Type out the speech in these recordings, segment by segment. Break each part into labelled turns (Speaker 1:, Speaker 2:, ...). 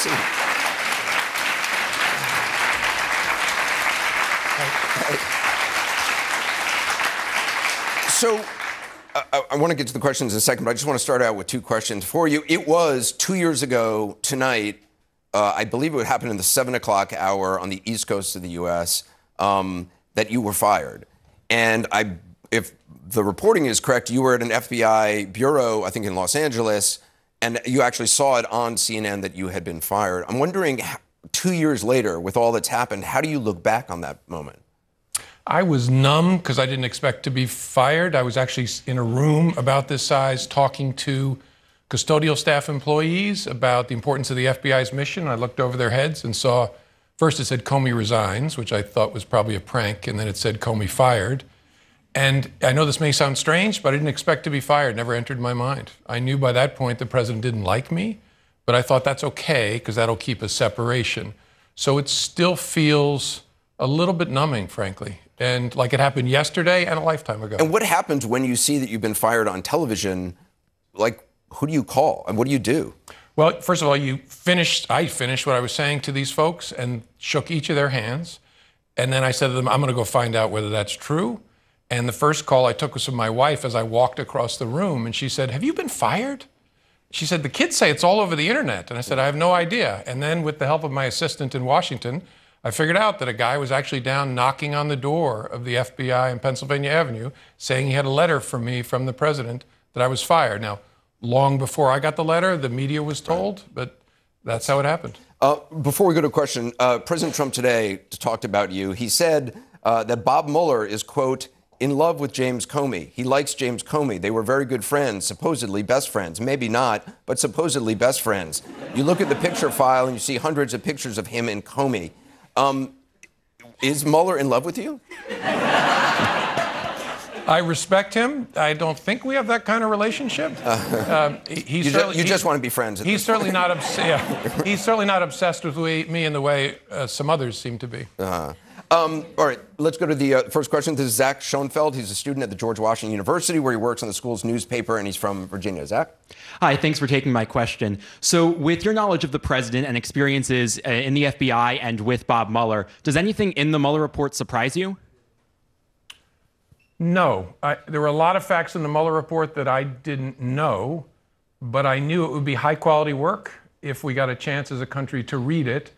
Speaker 1: seat. So I want to get to the questions in a second, but I just want to start out with two questions for you. It was 2 years ago tonight, I believe it would happen in the 7 o'clock hour on the East Coast of the U.S., that you were fired. And if the reporting is correct, you were at an FBI bureau, I think in Los Angeles, and you actually saw it on CNN that you had been fired. I'm wondering, 2 years later, with all that's happened, how do you look back on that moment?
Speaker 2: I was numb because I didn't expect to be fired. I was actually in a room about this size talking to custodial staff employees about the importance of the FBI's mission. I looked over their heads and saw, first it said Comey resigns, which I thought was probably a prank, and then it said Comey fired. And I know this may sound strange, but I didn't expect to be fired. Never entered my mind. I knew by that point the president didn't like me, but I thought that's okay because that'll keep a separation. So it still feels a little bit numbing, frankly, and like it happened yesterday and a lifetime ago.
Speaker 1: And what happens when you see that you've been fired on television? Like, who do you call and what do you do?
Speaker 2: Well, first of all, I finished what I was saying to these folks and shook each of their hands. And then I said to them, I'm going to go find out whether that's true. And the first call I took was from my wife as I walked across the room. And she said, have you been fired? She said, the kids say it's all over the internet. And I said, I have no idea. And then with the help of my assistant in Washington, I figured out that a guy was actually down knocking on the door of the FBI on Pennsylvania Avenue saying he had a letter from me from the president that I was fired. Now, long before I got the letter, the media was told, but that's how it happened.
Speaker 1: Before we go to a question, President Trump today talked about you. He said that Bob Mueller is, quote, in love with James Comey. He likes James Comey. They were very good friends, supposedly best friends. Maybe not, but supposedly best friends. You look at the picture file and you see hundreds of pictures of him and Comey. Is Mueller in love with you?
Speaker 2: I respect him. I don't think we have that kind of relationship.
Speaker 1: You just want to be friends.
Speaker 2: He's certainly not he's certainly not obsessed with me in the way some others seem to be.
Speaker 1: All right, let's go to the first question. This is Zach Schoenfeld. He's a student at the George Washington University, where he works on the school's newspaper, and he's from Virginia. Zach?
Speaker 3: Hi, thanks for taking my question. So with your knowledge of the president and experiences in the FBI and with Bob Mueller, does anything in the Mueller report surprise you?
Speaker 2: No. There were a lot of facts in the Mueller report that I didn't know, but I knew it would be high-quality work if we got a chance as a country to read it.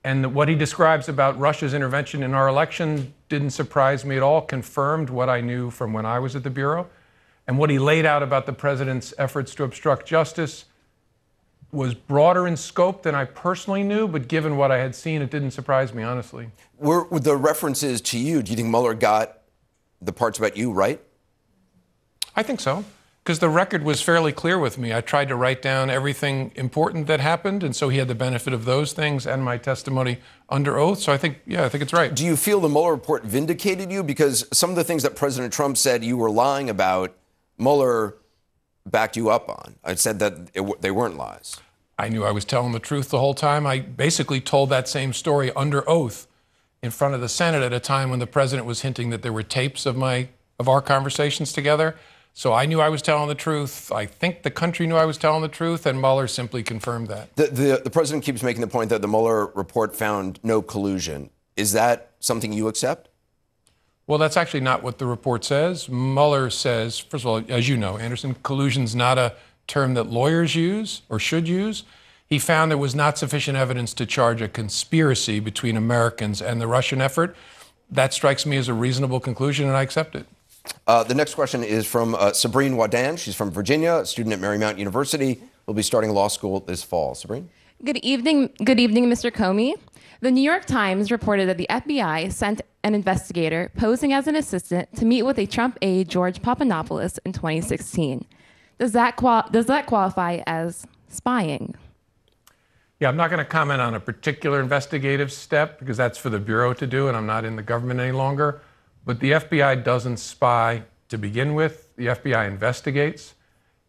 Speaker 2: And what he describes about Russia's intervention in our election didn't surprise me at all, confirmed what I knew from when I was at the Bureau. And what he laid out about the president's efforts to obstruct justice was broader in scope than I personally knew, but given what I had seen, it didn't surprise me, honestly.
Speaker 1: Were the references to you, do you think Mueller got the parts about you right?
Speaker 2: I think so, because the record was fairly clear with me. I tried to write down everything important that happened, and so he had the benefit of those things and my testimony under oath. So I think it's right.
Speaker 1: Do you feel the Mueller report vindicated you? Because some of the things that President Trump said you were lying about, Mueller backed you up on. I said that they weren't lies.
Speaker 2: I knew I was telling the truth the whole time. I basically told that same story under oath in front of the Senate at a time when the president was hinting that there were tapes of our conversations together. So I knew I was telling the truth. I think the country knew I was telling the truth, and Mueller simply confirmed that.
Speaker 1: The president keeps making the point that the Mueller report found no collusion. Is that something you accept?
Speaker 2: Well, that's actually not what the report says. Mueller says, first of all, as you know, Anderson, collusion's not a term that lawyers use or should use. He found there was not sufficient evidence to charge a conspiracy between Americans and the Russian effort. That strikes me as a reasonable conclusion, and I accept it.
Speaker 1: The next question is from Sabrine Wadan. She's from Virginia, a student at Marymount University. Will be starting law school this fall. Sabrine?
Speaker 4: Good evening, Mr. Comey. The New York Times reported that the FBI sent an investigator posing as an assistant to meet with a Trump aide, George Papadopoulos, in 2016. Does that qualify as spying?
Speaker 2: Yeah, I'm not going to comment on a particular investigative step because that's for the Bureau to do, and I'm not in the government any longer. But the FBI doesn't spy to begin with. The FBI investigates.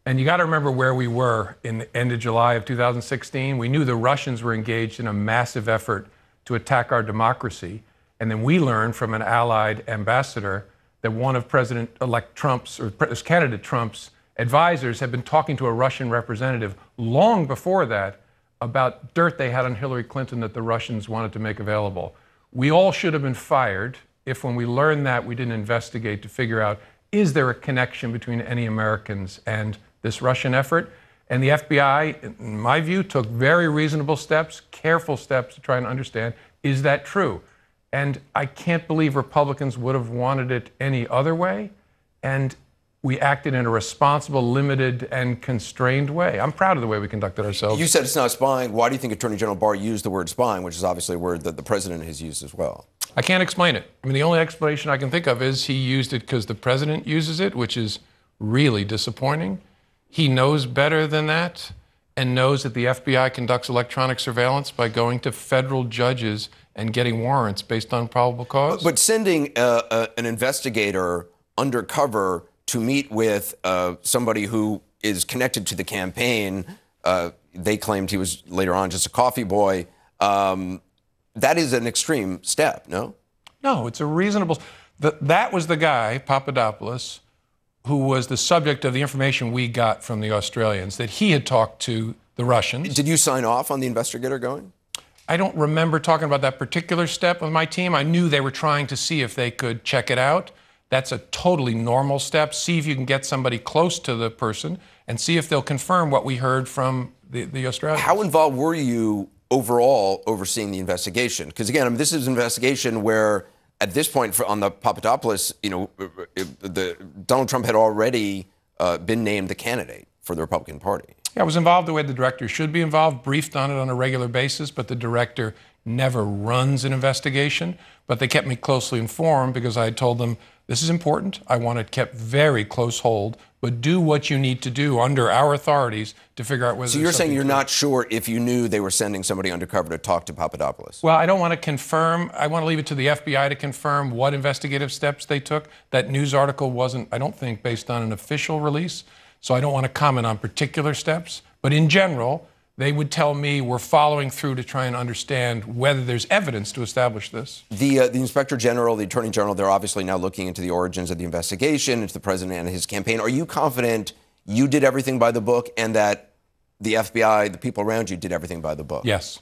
Speaker 2: And you got to remember where we were in the end of July of 2016. We knew the Russians were engaged in a massive effort to attack our democracy. And then we learned from an allied ambassador that one of President-elect Trump's, or candidate Trump's advisors had been talking to a Russian representative long before that about dirt they had on Hillary Clinton that the Russians wanted to make available. We all should have been fired if, when we learned that, we didn't investigate to figure out, is there a connection between any Americans and this Russian effort? And the FBI, in my view, took very reasonable steps, careful steps to try and understand, is that true? And I can't believe Republicans would have wanted it any other way. And we acted in a responsible, limited, and constrained way. I'm proud of the way we conducted ourselves.
Speaker 1: You said it's not spying. Why do you think Attorney General Barr used the word spying, which is obviously a word that the president has used as well?
Speaker 2: I can't explain it. I mean, the only explanation I can think of is he used it because the president uses it, which is really disappointing. He knows better than that and knows that the FBI conducts electronic surveillance by going to federal judges and getting warrants based on probable cause.
Speaker 1: But sending an investigator undercover to meet with somebody who is connected to the campaign, they claimed he was later on just a coffee boy, that is an extreme step, no?
Speaker 2: No, it's a reasonable... That was the guy, Papadopoulos, who was the subject of the information we got from the Australians, that he had talked to the Russians.
Speaker 1: Did you sign off on the investigator going?
Speaker 2: I don't remember talking about that particular step of my team. I knew they were trying to see if they could check it out. That's a totally normal step. See if you can get somebody close to the person and see if they'll confirm what we heard from the Australians. How
Speaker 1: involved were you overall overseeing the investigation? Because again, I mean, this is an investigation where at this point on the Papadopoulos, Donald Trump had already been named the candidate for the Republican Party.
Speaker 2: Yeah, I was involved the way the director should be involved, briefed on it on a regular basis, but the director never runs an investigation. But they kept me closely informed because I had told them, this is important. I want it kept very close hold, but do what you need to do under our authorities to figure out whether.
Speaker 1: So you're saying you're not sure if you knew they were sending somebody undercover to talk to Papadopoulos?
Speaker 2: Well, I don't want to confirm. I want to leave it to the FBI to confirm what investigative steps they took. That news article wasn't, I don't think, based on an official release. So I don't want to comment on particular steps. But in general, they would tell me we're following through to try and understand whether there's evidence to establish this.
Speaker 1: The Inspector General, the Attorney General, they're obviously now looking into the origins of the investigation, into the president and his campaign. Are you confident you did everything by the book and that the FBI, the people around you, did everything by the book?
Speaker 2: Yes.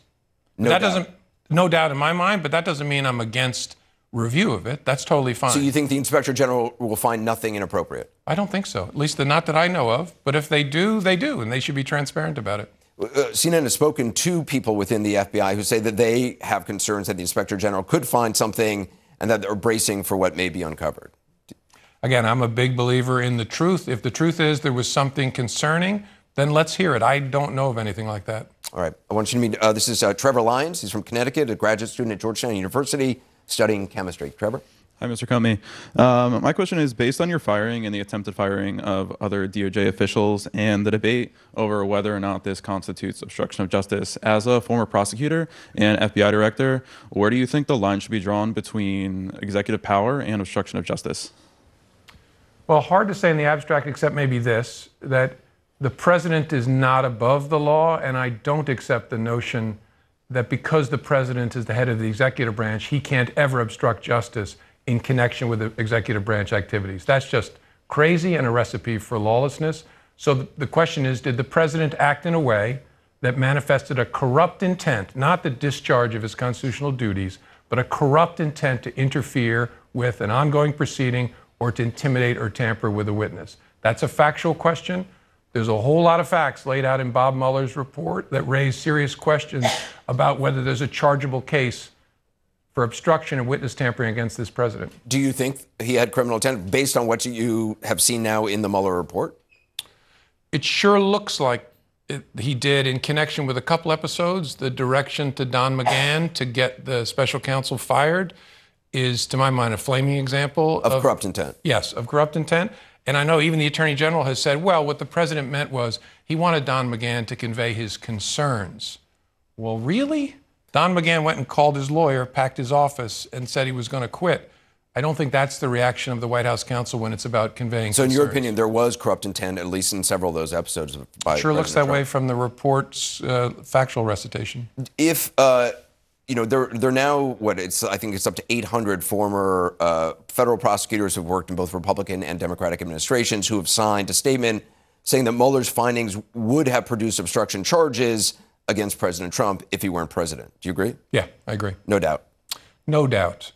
Speaker 1: No doubt.
Speaker 2: No doubt in my mind, but that doesn't mean I'm against review of it. That's totally fine.
Speaker 1: So you think the Inspector General will find nothing inappropriate?
Speaker 2: I don't think so. At least not that I know of. But if they do, they do, and they should be transparent about it.
Speaker 1: CNN has spoken to people within the FBI who say that they have concerns that the Inspector General could find something and that they're bracing for what may be uncovered.
Speaker 2: Again, I'm a big believer in the truth. If the truth is there was something concerning, then let's hear it. I don't know of anything like that.
Speaker 1: All right. I want you to meet, this is Trevor Lyons. He's from Connecticut, a graduate student at Georgetown University studying chemistry. Trevor?
Speaker 5: Hi, Mr. Comey. My question is, based on your firing and the attempted firing of other DOJ officials and the debate over whether or not this constitutes obstruction of justice, as a former prosecutor and FBI director, where do you think the line should be drawn between executive power and obstruction of justice?
Speaker 2: Well, hard to say in the abstract, except maybe this, that the president is not above the law, and I don't accept the notion that because the president is the head of the executive branch, he can't ever obstruct justice in connection with the executive branch activities. That's just crazy and a recipe for lawlessness. So the question is, did the president act in a way that manifested a corrupt intent, not the discharge of his constitutional duties, but a corrupt intent to interfere with an ongoing proceeding or to intimidate or tamper with a witness? That's a factual question. There's a whole lot of facts laid out in Bob Mueller's report that raise serious questions about whether there's a chargeable case for obstruction and witness tampering against this president.
Speaker 1: Do you think he had criminal intent based on what you have seen now in the Mueller report?
Speaker 2: It sure looks like he did in connection with a couple episodes. The direction to Don McGahn to get the special counsel fired is, to my mind, a flaming example
Speaker 1: of corrupt intent.
Speaker 2: Yes, of corrupt intent. And I know even the Attorney General has said, well, what the president meant was he wanted Don McGahn to convey his concerns. Well, really? Don McGahn went and called his lawyer, packed his office, and said he was going to quit. I don't think that's the reaction of the White House counsel when it's about conveying
Speaker 1: So
Speaker 2: concerns.
Speaker 1: in your opinion, there was corrupt intent, at least in several of those episodes by
Speaker 2: Sure looks that
Speaker 1: President
Speaker 2: way
Speaker 1: Trump.
Speaker 2: from the report's factual recitation.
Speaker 1: If, they're now, I think it's up to 800 former federal prosecutors who've worked in both Republican and Democratic administrations who have signed a statement saying that Mueller's findings would have produced obstruction charges against President Trump if he weren't president. Do you agree?
Speaker 2: Yeah, I agree.
Speaker 1: No doubt.
Speaker 2: No doubt.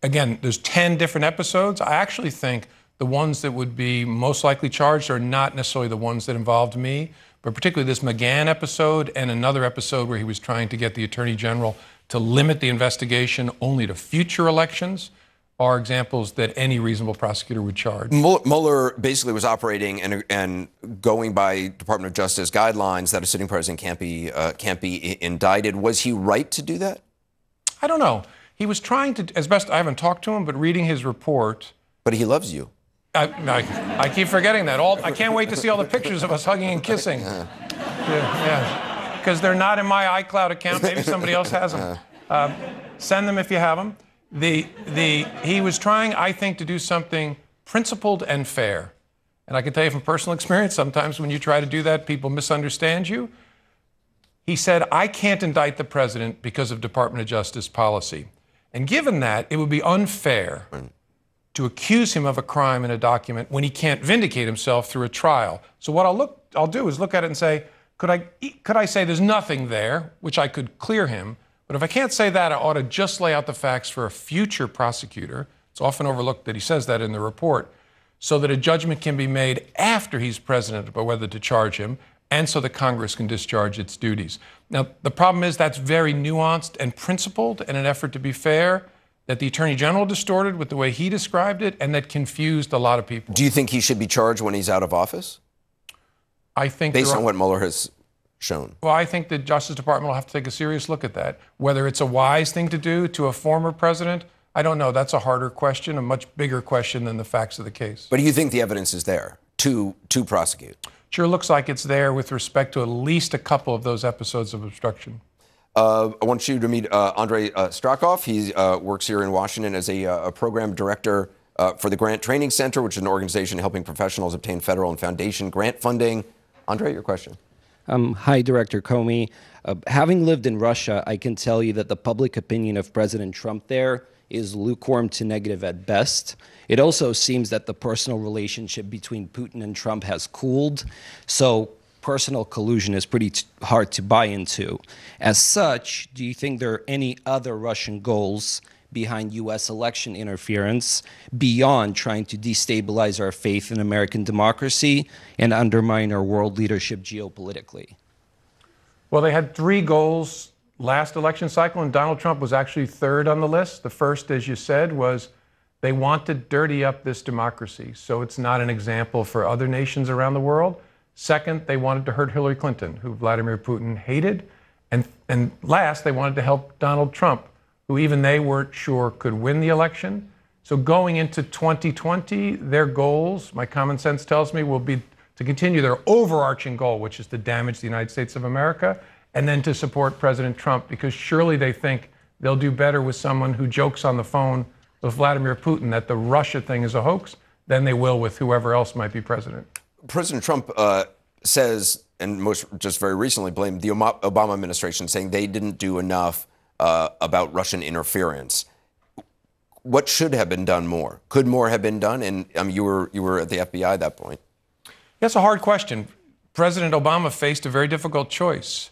Speaker 2: Again, there's 10 different episodes. I actually think the ones that would be most likely charged are not necessarily the ones that involved me, but particularly this McGahn episode and another episode where he was trying to get the Attorney General to limit the investigation only to future elections are examples that any reasonable prosecutor would charge.
Speaker 1: Mueller basically was operating and going by Department of Justice guidelines that a sitting president can't be indicted. Was he right to do that?
Speaker 2: I don't know. He was trying to, as best I haven't talked to him, but reading his report.
Speaker 1: But he loves you.
Speaker 2: I keep forgetting that. I can't wait to see all the pictures of us hugging and kissing. Yeah. Because they're not in my iCloud account. Maybe somebody else has them. Send them if you have them. He was trying, I think, to do something principled and fair. And I can tell you from personal experience, sometimes when you try to do that, people misunderstand you. He said, I can't indict the president because of Department of Justice policy. And given that, it would be unfair to accuse him of a crime in a document when he can't vindicate himself through a trial. So what I'll do is look at it and say, could I say there's nothing there, which I could clear him? But if I can't say that, I ought to just lay out the facts for a future prosecutor. It's often overlooked that he says that in the report, so that a judgment can be made after he's president about whether to charge him, and so that Congress can discharge its duties. Now, the problem is that's very nuanced and principled in an effort to be fair, that the Attorney General distorted with the way he described it, and that confused a lot of people.
Speaker 1: Do you think he should be charged when he's out of office?
Speaker 2: I think
Speaker 1: based on what Mueller has shown.
Speaker 2: Well, I think the Justice Department will have to take a serious look at that. Whether it's a wise thing to do to a former president, I don't know. That's a harder question, a much bigger question than the facts of the case.
Speaker 1: But do you think the evidence is there to prosecute?
Speaker 2: Sure looks like it's there with respect to at least a couple of those episodes of obstruction.
Speaker 1: I want you to meet Andrei Strakov. He works here in Washington as a program director for the Grant Training Center, which is an organization helping professionals obtain federal and foundation grant funding. Andrei, your question.
Speaker 6: Hi, Director Comey. Having lived in Russia, I can tell you that the public opinion of President Trump there is lukewarm to negative at best. It also seems that the personal relationship between Putin and Trump has cooled, so personal collusion is pretty hard to buy into. As such, do you think there are any other Russian goals behind U.S. election interference beyond trying to destabilize our faith in American democracy and undermine our world leadership geopolitically?
Speaker 2: Well, they had three goals last election cycle, and Donald Trump was actually third on the list. The first, as you said, was they want to dirty up this democracy so it's not an example for other nations around the world. Second, they wanted to hurt Hillary Clinton, who Vladimir Putin hated. And last, they wanted to help Donald Trump, who even they weren't sure could win the election. So going into 2020, their goals, my common sense tells me, will be to continue their overarching goal, which is to damage the United States of America, and then to support President Trump, because surely they think they'll do better with someone who jokes on the phone with Vladimir Putin that the Russia thing is a hoax than they will with whoever else might be president.
Speaker 1: President Trump says, and most just very recently blamed the Obama administration, saying they didn't do enough about Russian interference. What should have been done more? Could more have been done? And you were at the FBI at that point.
Speaker 2: That's a hard question. President Obama faced a very difficult choice.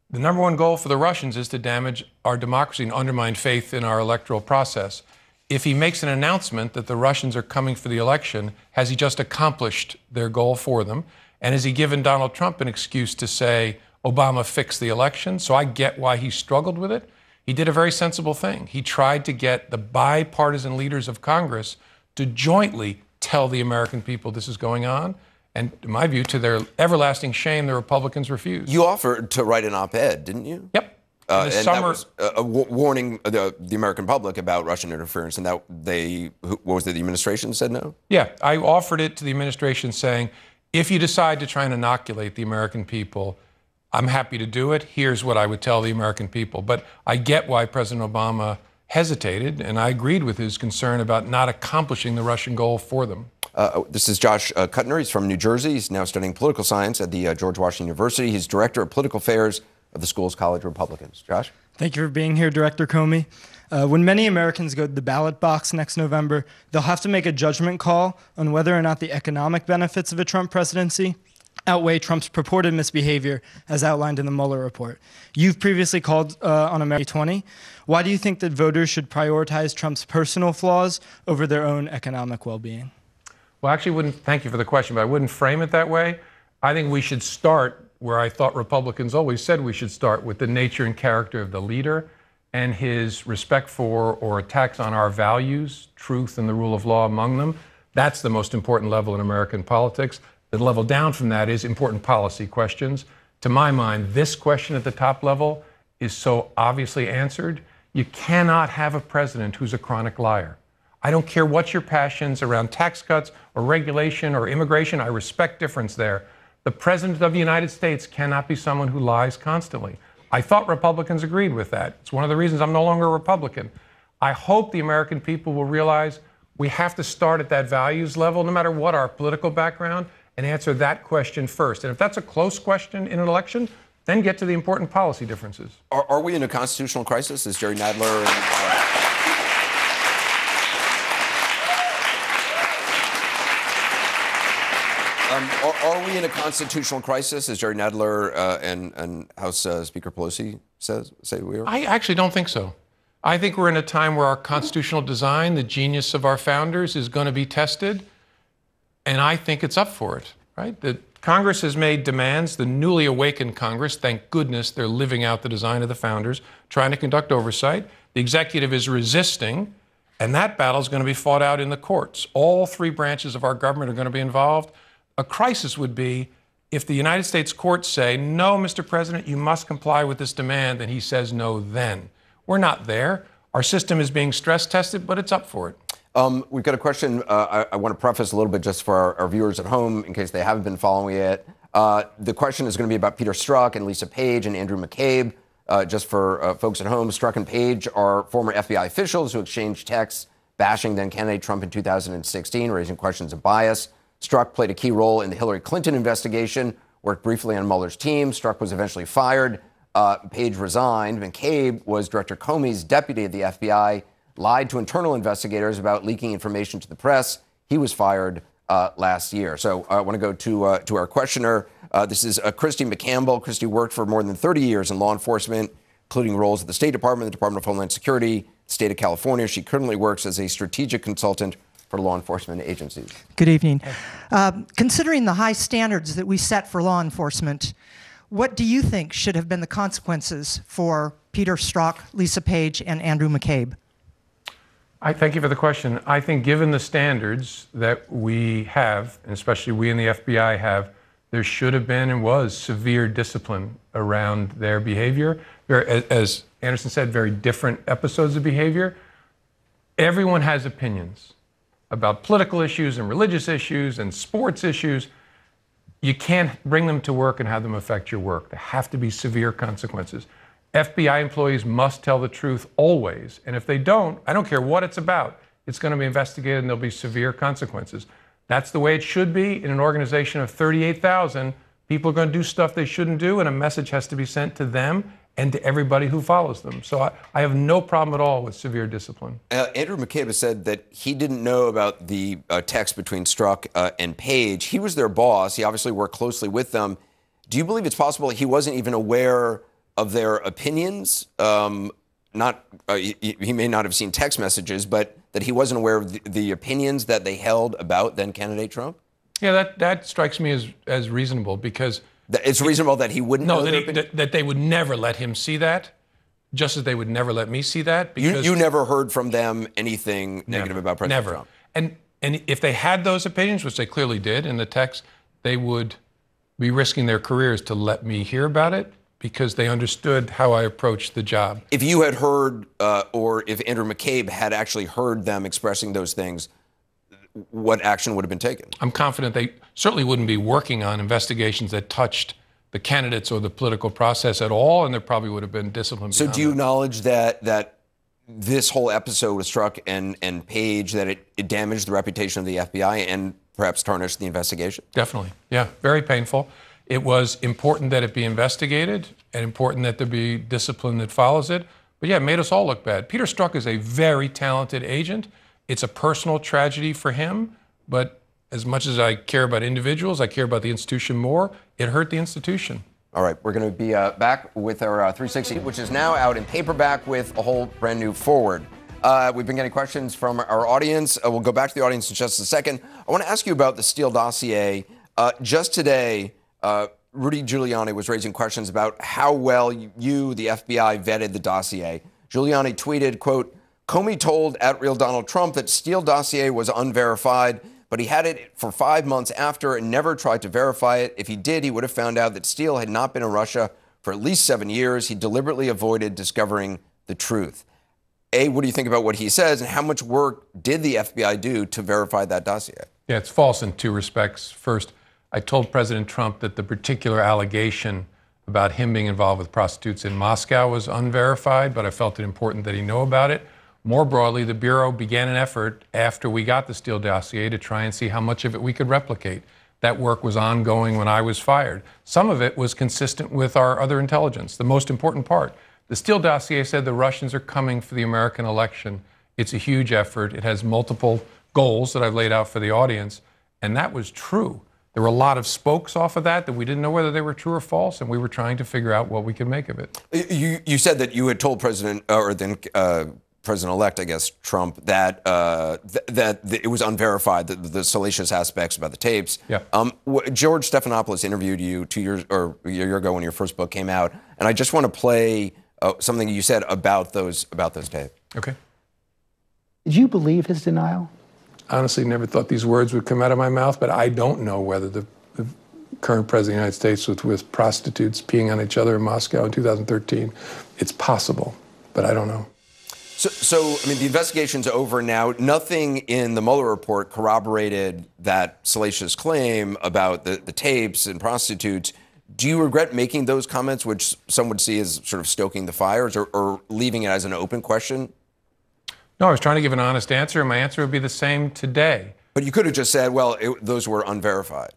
Speaker 2: The number one goal for the Russians is to damage our democracy and undermine faith in our electoral process. If he makes an announcement that the Russians are coming for the election, has he just accomplished their goal for them? And has he given Donald Trump an excuse to say Obama fixed the election? So I get why he struggled with it. He did a very sensible thing. He tried to get the bipartisan leaders of Congress to jointly tell the American people this is going on. And in my view, to their everlasting shame, the Republicans refused.
Speaker 1: You offered to write an op-ed, didn't you?
Speaker 2: Yep.
Speaker 1: And that was warning the American public about Russian interference, and that what was it, the administration said no?
Speaker 2: Yeah, I offered it to the administration saying, if you decide to try and inoculate the American people, I'm happy to do it. Here's what I would tell the American people. But I get why President Obama hesitated, and I agreed with his concern about not accomplishing the Russian goal for them.
Speaker 1: This is Josh Kuttner. He's from New Jersey. He's now studying political science at the George Washington University. He's director of political affairs of the school's College Republicans. Josh?
Speaker 7: Thank you for being here, Director Comey. When many Americans go to the ballot box next November, they'll have to make a judgment call on whether or not the economic benefits of a Trump presidency outweigh Trump's purported misbehavior as outlined in the Mueller report. You've previously called on America 20. Why do you think that voters should prioritize Trump's personal flaws over their own economic well-being?
Speaker 2: Well, actually, thank you for the question, but I wouldn't frame it that way. I think we should start where I thought Republicans always said we should start, with the nature and character of the leader and his respect for or attacks on our values, truth and the rule of law among them. That's the most important level in American politics. The level down from that is important policy questions. To my mind, this question at the top level is so obviously answered. You cannot have a president who's a chronic liar. I don't care what your passions around tax cuts or regulation or immigration. I respect difference there. The President of the United States cannot be someone who lies constantly. I thought Republicans agreed with that. It's one of the reasons I'm no longer a Republican. I hope the American people will realize we have to start at that values level, no matter what our political background, and answer that question first. And if that's a close question in an election, then get to the important policy differences.
Speaker 1: Are we in a constitutional crisis? Is Jerry Nadler and... Are we in a constitutional crisis, as Jerry Nadler and House Speaker Pelosi say we are?
Speaker 2: I actually don't think so. I think we're in a time where our constitutional design, the genius of our founders, is going to be tested, and I think it's up for it, right? The Congress has made demands. The newly awakened Congress, thank goodness, they're living out the design of the founders, trying to conduct oversight. The executive is resisting, and that battle is going to be fought out in the courts. All three branches of our government are going to be involved. A crisis would be if the United States courts say, no, Mr. President, you must comply with this demand, and he says no then. We're not there. Our system is being stress tested, but it's up for it.
Speaker 1: We've got a question I want to preface a little bit just for our viewers at home in case they haven't been following it. The question is going to be about Peter Strzok and Lisa Page and Andrew McCabe. Just for folks at home, Strzok and Page are former FBI officials who exchanged texts bashing then-candidate Trump in 2016, raising questions of bias. Strzok played a key role in the Hillary Clinton investigation, worked briefly on Mueller's team. Strzok was eventually fired. Page resigned. McCabe was Director Comey's deputy at the FBI, lied to internal investigators about leaking information to the press. He was fired last year. So I want to go to our questioner. This is Christy McCampbell. Christy worked for more than 30 years in law enforcement, including roles at the State Department, the Department of Homeland Security, the state of California. She currently works as a strategic consultant for law enforcement agencies.
Speaker 8: Good evening. Considering the high standards that we set for law enforcement, what do you think should have been the consequences for Peter Strzok, Lisa Page, and Andrew McCabe?
Speaker 2: I thank you for the question. I think given the standards that we have, and especially we in the FBI have, there should have been and was severe discipline around their behavior. As Anderson said, very different episodes of behavior. Everyone has opinions about political issues and religious issues and sports issues. You can't bring them to work and have them affect your work. There have to be severe consequences. FBI employees must tell the truth always. And if they don't, I don't care what it's about, it's going to be investigated and there'll be severe consequences. That's the way it should be in an organization of 38,000. People are going to do stuff they shouldn't do, and a message has to be sent to them and to everybody who follows them. So I have no problem at all with severe discipline.
Speaker 1: Andrew McCabe has said that he didn't know about the text between Strzok and Page. He was their boss. He obviously worked closely with them. Do you believe it's possible he wasn't even aware of their opinions? He may not have seen text messages, but that he wasn't aware of the opinions that they held about then-candidate Trump?
Speaker 2: Yeah, that strikes me as reasonable, because
Speaker 1: it's reasonable that he wouldn't know
Speaker 2: that they would never let him see that, just as they would never let me see that. Because
Speaker 1: you never heard from them anything negative about President Trump?
Speaker 2: And if they had those opinions, which they clearly did in the text, they would be risking their careers to let me hear about it, because they understood how I approached the job.
Speaker 1: If you had heard, or if Andrew McCabe had actually heard them expressing those things, what action would have been taken? I'm
Speaker 2: confident they certainly wouldn't be working on investigations that touched the candidates or the political process at all, and there probably would have been discipline.
Speaker 1: So do you acknowledge that this whole episode with Strzok and Page, that it damaged the reputation of the FBI and perhaps tarnished the investigation?
Speaker 2: Definitely. Yeah, very painful. It was important that it be investigated and important that there be discipline that follows it. But yeah, it made us all look bad. Peter Strzok is a very talented agent. It's a personal tragedy for him, but as much as I care about individuals, I care about the institution more. It hurt the institution.
Speaker 1: All right, we're going to be back with our 360, which is now out in paperback with a whole brand new forward. We've been getting questions from our audience. We'll go back to the audience in just a second. I want to ask you about the Steele dossier. Just today, Rudy Giuliani was raising questions about how well you, the FBI, vetted the dossier. Giuliani tweeted, quote, Comey told @RealDonaldTrump that Steele dossier was unverified, but he had it for 5 months after and never tried to verify it. If he did, he would have found out that Steele had not been in Russia for at least 7 years. He deliberately avoided discovering the truth. A, what do you think about what he says, and how much work did the FBI do to verify that dossier?
Speaker 2: Yeah, it's false in two respects. First, I told President Trump that the particular allegation about him being involved with prostitutes in Moscow was unverified, but I felt it important that he know about it. More broadly, the Bureau began an effort after we got the Steele dossier to try and see how much of it we could replicate. That work was ongoing when I was fired. Some of it was consistent with our other intelligence. The most important part, the Steele dossier said the Russians are coming for the American election. It's a huge effort. It has multiple goals that I've laid out for the audience, and that was true. There were a lot of spokes off of that we didn't know whether they were true or false, and we were trying to figure out what we could make of it.
Speaker 1: You said that you had told President-elect, I guess, Trump, that it was unverified, the salacious aspects about the tapes.
Speaker 2: Yeah.
Speaker 1: George Stephanopoulos interviewed you 2 years or a year ago when your first book came out, and I just want to play something you said about those tapes.
Speaker 2: Okay.
Speaker 9: Did you believe his denial?
Speaker 2: Honestly, never thought these words would come out of my mouth, but I don't know whether the current president of the United States was with prostitutes peeing on each other in Moscow in 2013. It's possible, but I don't know.
Speaker 1: So, I mean, the investigation's over now. Nothing in the Mueller report corroborated that salacious claim about the tapes and prostitutes. Do you regret making those comments, which some would see as sort of stoking the fires, or leaving it as an open question?
Speaker 2: No, I was trying to give an honest answer, and my answer would be the same today.
Speaker 1: But you could have just said, well, those were unverified.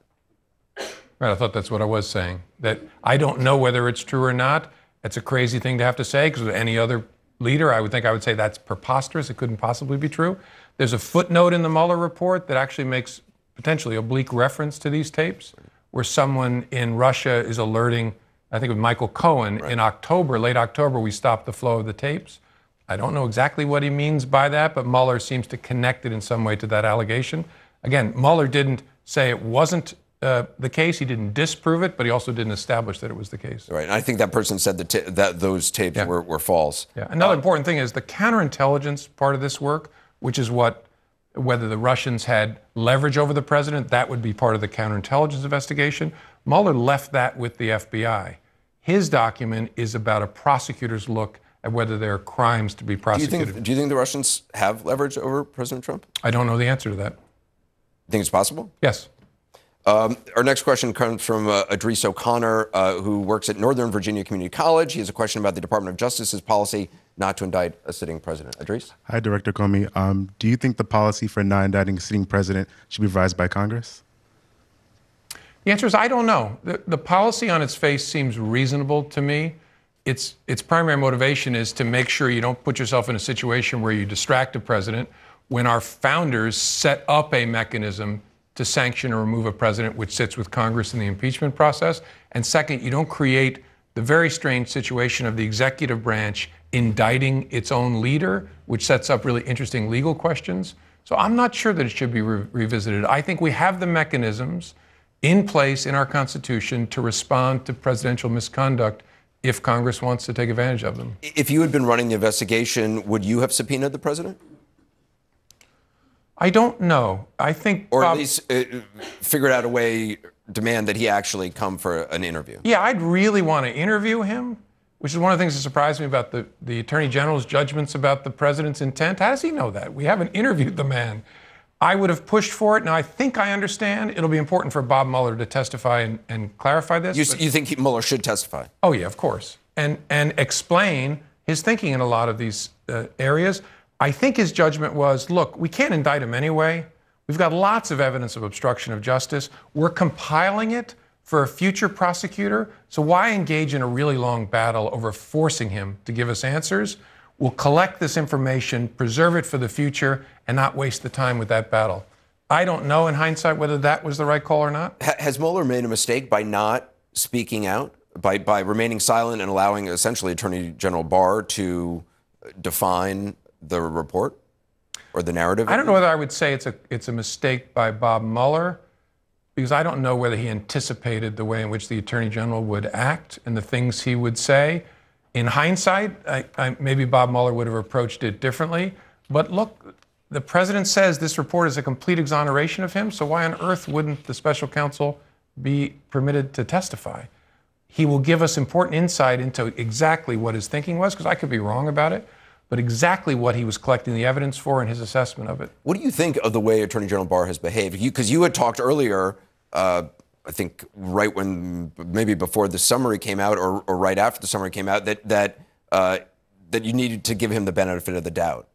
Speaker 2: Right, I thought that's what I was saying, that I don't know whether it's true or not. It's a crazy thing to have to say, because with any other leader, I would say that's preposterous. It couldn't possibly be true. There's a footnote in the Mueller report that actually makes potentially oblique reference to these tapes, where someone in Russia is alerting, I think it was Michael Cohen, right. In October, late October, we stopped the flow of the tapes. I don't know exactly what he means by that, but Mueller seems to connect it in some way to that allegation. Again, Mueller didn't say it wasn't the case. He didn't disprove it, but he also didn't establish that it was the case.
Speaker 1: Right, and I think that person said that those tapes were false.
Speaker 2: Yeah. Another important thing is the counterintelligence part of this work, which is whether the Russians had leverage over the president, that would be part of the counterintelligence investigation. Mueller left that with the FBI. His document is about a prosecutor's look at whether there are crimes to be prosecuted.
Speaker 1: Do you think the Russians have leverage over President Trump?
Speaker 2: I don't know the answer to that.
Speaker 1: You think it's possible?
Speaker 2: Yes.
Speaker 1: Our next question comes from Idris O'Connor, who works at Northern Virginia Community College. He has a question about the Department of Justice's policy not to indict a sitting president. Idris?
Speaker 10: Hi, Director Comey. Do you think the policy for not indicting a sitting president should be revised by Congress?
Speaker 2: The answer is I don't know. The policy on its face seems reasonable to me. Its primary motivation is to make sure you don't put yourself in a situation where you distract a president, when our founders set up a mechanism to sanction or remove a president, which sits with Congress in the impeachment process. And second, you don't create the very strange situation of the executive branch indicting its own leader, which sets up really interesting legal questions. So I'm not sure that it should be revisited. I think we have the mechanisms in place in our Constitution to respond to presidential misconduct if Congress wants to take advantage of them.
Speaker 1: If you had been running the investigation, would you have subpoenaed the president?
Speaker 2: I don't know. I think...
Speaker 1: Or at least figured out a way, demand that he actually come for an interview.
Speaker 2: Yeah, I'd really want to interview him, which is one of the things that surprised me about the Attorney General's judgments about the president's intent. How does he know that? We haven't interviewed the man. I would have pushed for it. Now, I think I understand. It'll be important for Bob Mueller to testify and clarify this.
Speaker 1: You think Mueller should testify?
Speaker 2: Oh, yeah, of course. And explain his thinking in a lot of these areas. I think his judgment was, look, we can't indict him anyway. We've got lots of evidence of obstruction of justice. We're compiling it for a future prosecutor. So why engage in a really long battle over forcing him to give us answers? We'll collect this information, preserve it for the future, and not waste the time with that battle. I don't know in hindsight whether that was the right call or not.
Speaker 1: Has Mueller made a mistake by not speaking out, by remaining silent and allowing essentially Attorney General Barr to define the report or the narrative?
Speaker 2: I don't know whether I would say it's a mistake by Bob Mueller, because I don't know whether he anticipated the way in which the Attorney General would act and the things he would say. In hindsight, maybe Bob Mueller would have approached it differently. But look, the president says this report is a complete exoneration of him, so why on earth wouldn't the special counsel be permitted to testify? He will give us important insight into exactly what his thinking was, because I could be wrong about it, but exactly what he was collecting the evidence for and his assessment of it.
Speaker 1: What do you think of the way Attorney General Barr has behaved? Because you had talked earlier, I think right when, maybe before the summary came out or right after the summary came out, that you needed to give him the benefit of the doubt.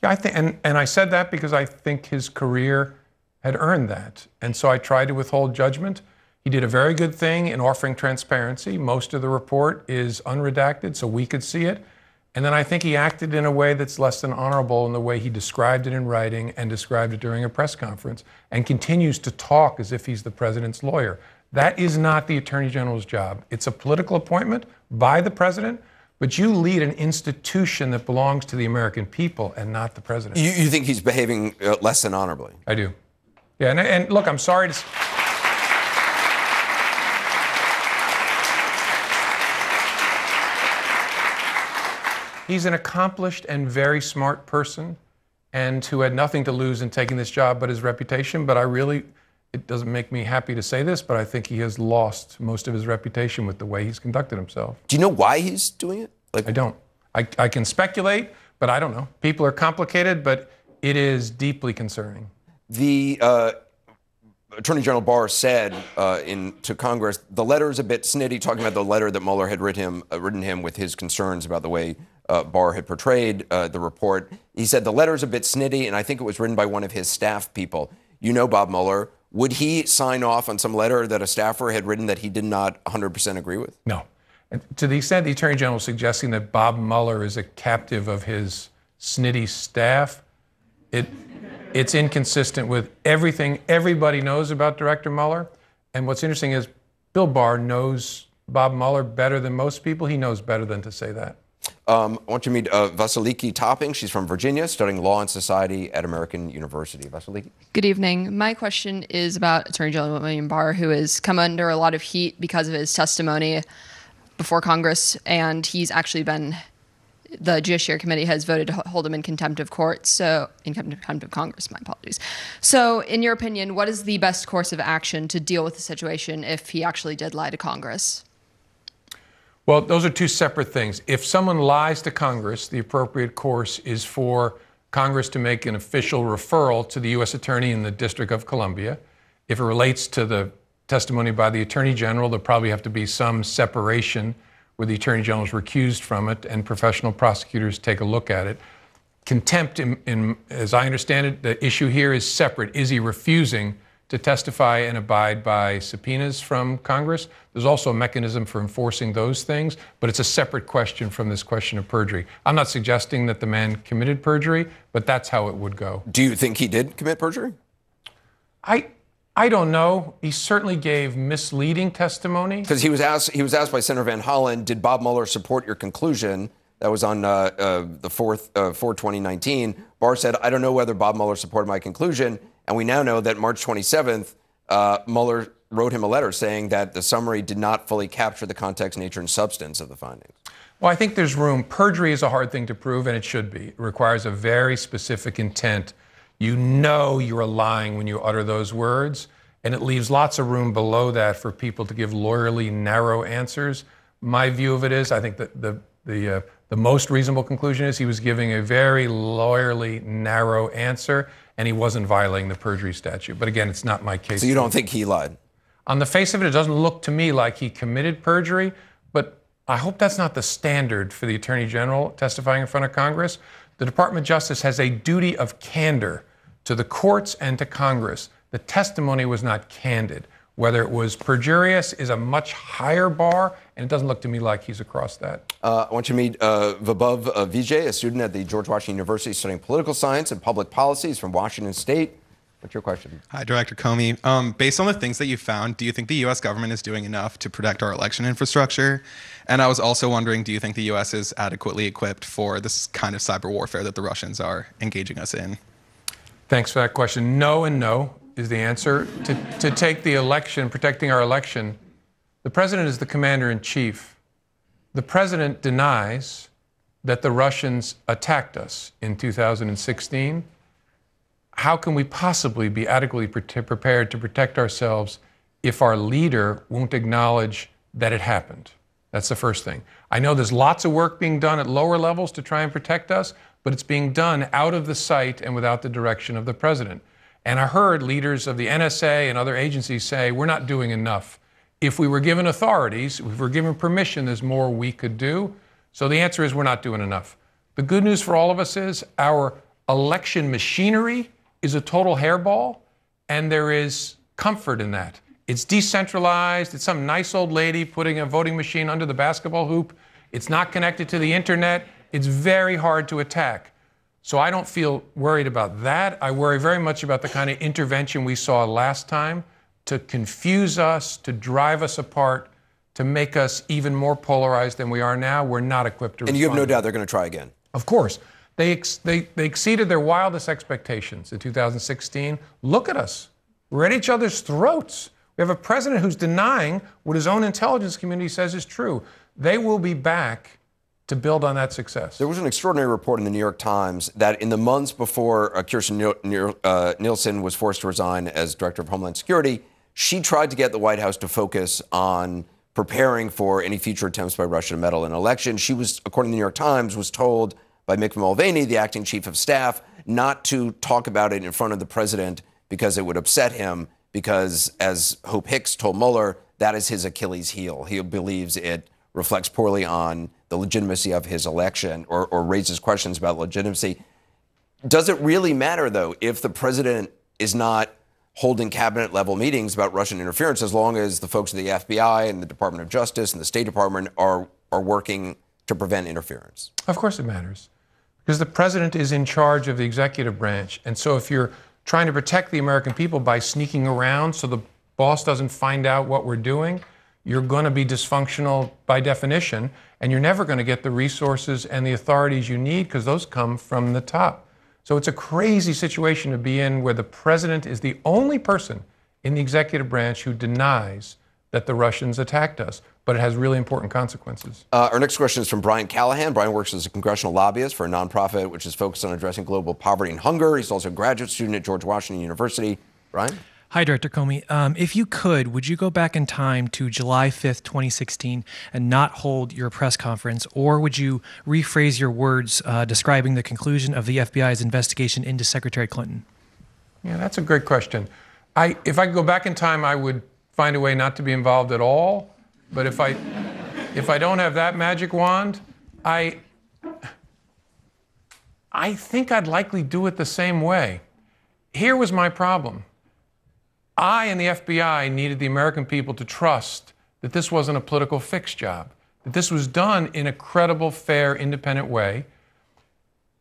Speaker 2: Yeah, I think, and I said that because I think his career had earned that. And so I tried to withhold judgment. He did a very good thing in offering transparency. Most of the report is unredacted, so we could see it. And then I think he acted in a way that's less than honorable in the way he described it in writing and described it during a press conference, and continues to talk as if he's the president's lawyer. That is not the Attorney General's job. It's a political appointment by the president, but you lead an institution that belongs to the American people and not the president.
Speaker 1: You think he's behaving less than honorably?
Speaker 2: I do. Yeah, and look, I'm sorry to... He's an accomplished and very smart person, and who had nothing to lose in taking this job but his reputation. But it doesn't make me happy to say this, but I think he has lost most of his reputation with the way he's conducted himself.
Speaker 1: Do you know why he's doing it?
Speaker 2: I don't. I can speculate, but I don't know. People are complicated, but it is deeply concerning.
Speaker 1: The Attorney General Barr said to Congress, the letter is a bit snitty, talking about the letter that Mueller had written him with his concerns about the way Barr had portrayed the report. He said the letter is a bit snitty, and I think it was written by one of his staff people. You know Bob Mueller. Would he sign off on some letter that a staffer had written that he did not 100% agree with?
Speaker 2: No. And to the extent the Attorney General is suggesting that Bob Mueller is a captive of his snitty staff, it's inconsistent with everything everybody knows about Director Mueller. And what's interesting is Bill Barr knows Bob Mueller better than most people. He knows better than to say that.
Speaker 1: I want you to meet Vasiliki Topping. She's from Virginia, studying law and society at American University. Vasiliki.
Speaker 11: Good evening. My question is about Attorney General William Barr, who has come under a lot of heat because of his testimony before Congress, and he's actually the Judiciary Committee has voted to hold him in contempt of court, in contempt of Congress, my apologies. So, in your opinion, what is the best course of action to deal with the situation if he actually did lie to Congress?
Speaker 2: Well, those are two separate things. If someone lies to Congress, the appropriate course is for Congress to make an official referral to the U.S. Attorney in the District of Columbia. If it relates to the testimony by the Attorney General, there'll probably have to be some separation where the Attorney General is recused from it and professional prosecutors take a look at it. Contempt, as I understand it, the issue here is separate. Is he refusing to testify and abide by subpoenas from Congress? There's also a mechanism for enforcing those things, but it's a separate question from this question of perjury. I'm not suggesting that the man committed perjury, but that's how it would go.
Speaker 1: Do you think he did commit perjury?
Speaker 2: I don't know. He certainly gave misleading testimony.
Speaker 1: Because he was asked by Senator Van Hollen, did Bob Mueller support your conclusion? That was on the 4/2019. Barr said, I don't know whether Bob Mueller supported my conclusion. And we now know that March 27th, Mueller wrote him a letter saying that the summary did not fully capture the context, nature, and substance of the findings.
Speaker 2: Well, I think there's room. Perjury is a hard thing to prove, and it should be. It requires a very specific intent. You know you're lying when you utter those words, and it leaves lots of room below that for people to give lawyerly, narrow answers. My view of it is, I think that the most reasonable conclusion is he was giving a very lawyerly, narrow answer, and he wasn't violating the perjury statute. But again, it's not my case.
Speaker 1: So you don't think he lied?
Speaker 2: On the face of it, it doesn't look to me like he committed perjury, but I hope that's not the standard for the Attorney General testifying in front of Congress. The Department of Justice has a duty of candor to the courts and to Congress. The testimony was not candid. Whether it was perjurious is a much higher bar, and it doesn't look to me like he's across that.
Speaker 1: I want you to meet Vibhav Vijay, a student at the George Washington University studying political science and public policies from Washington State. What's your question?
Speaker 12: Hi, Director Comey. Based on the things that you found, do you think the U.S. government is doing enough to protect our election infrastructure? And I was also wondering, do you think the U.S. is adequately equipped for this kind of cyber warfare that the Russians are engaging us in?
Speaker 2: Thanks for that question. No and no is the answer. To take the election, protecting our election, the president is the commander-in-chief. The president denies that the Russians attacked us in 2016. How can we possibly be adequately prepared to protect ourselves if our leader won't acknowledge that it happened? That's the first thing. I know there's lots of work being done at lower levels to try and protect us, but it's being done out of the sight and without the direction of the president. And I heard leaders of the NSA and other agencies say, we're not doing enough. If we were given authorities, if we were given permission, there's more we could do. So the answer is we're not doing enough. The good news for all of us is our election machinery is a total hairball, and there is comfort in that. It's decentralized. It's some nice old lady putting a voting machine under the basketball hoop. It's not connected to the internet. It's very hard to attack. So I don't feel worried about that. I worry very much about the kind of intervention we saw last time to confuse us, to drive us apart, to make us even more polarized than we are now. We're not equipped to respond.
Speaker 1: And you have no doubt they're going to try again.
Speaker 2: Of course. They exceeded their wildest expectations in 2016. Look at us. We're at each other's throats. We have a president who's denying what his own intelligence community says is true. They will be back to build on that success.
Speaker 1: There was an extraordinary report in the New York Times that in the months before Kirstjen Nielsen was forced to resign as Director of Homeland Security, she tried to get the White House to focus on preparing for any future attempts by Russia to meddle in an election. She was, according to the New York Times, was told by Mick Mulvaney, the acting chief of staff, not to talk about it in front of the president because it would upset him, because, as Hope Hicks told Mueller, that is his Achilles heel. He believes it reflects poorly on the legitimacy of his election or raises questions about legitimacy. Does it really matter, though, if the president is not holding cabinet-level meetings about Russian interference, as long as the folks at the FBI and the Department of Justice and the State Department are working to prevent interference?
Speaker 2: Of course it matters, because the president is in charge of the executive branch. And so if you're trying to protect the American people by sneaking around so the boss doesn't find out what we're doing, you're going to be dysfunctional by definition, and you're never going to get the resources and the authorities you need, because those come from the top. So it's a crazy situation to be in, where the president is the only person in the executive branch who denies that the Russians attacked us, but it has really important consequences.
Speaker 1: Our next question is from Brian Callahan. Brian works as a congressional lobbyist for a nonprofit which is focused on addressing global poverty and hunger. He's also a graduate student at George Washington University. Brian?
Speaker 13: Hi, Director Comey. If you could, would you go back in time to July 5th, 2016 and not hold your press conference, or would you rephrase your words describing the conclusion of the FBI's investigation into Secretary Clinton?
Speaker 2: Yeah, that's a great question. If I could go back in time, I would find a way not to be involved at all. But if I don't have that magic wand, I think I'd likely do it the same way. Here was my problem. I and the FBI needed the American people to trust that this wasn't a political fix job, that this was done in a credible, fair, independent way.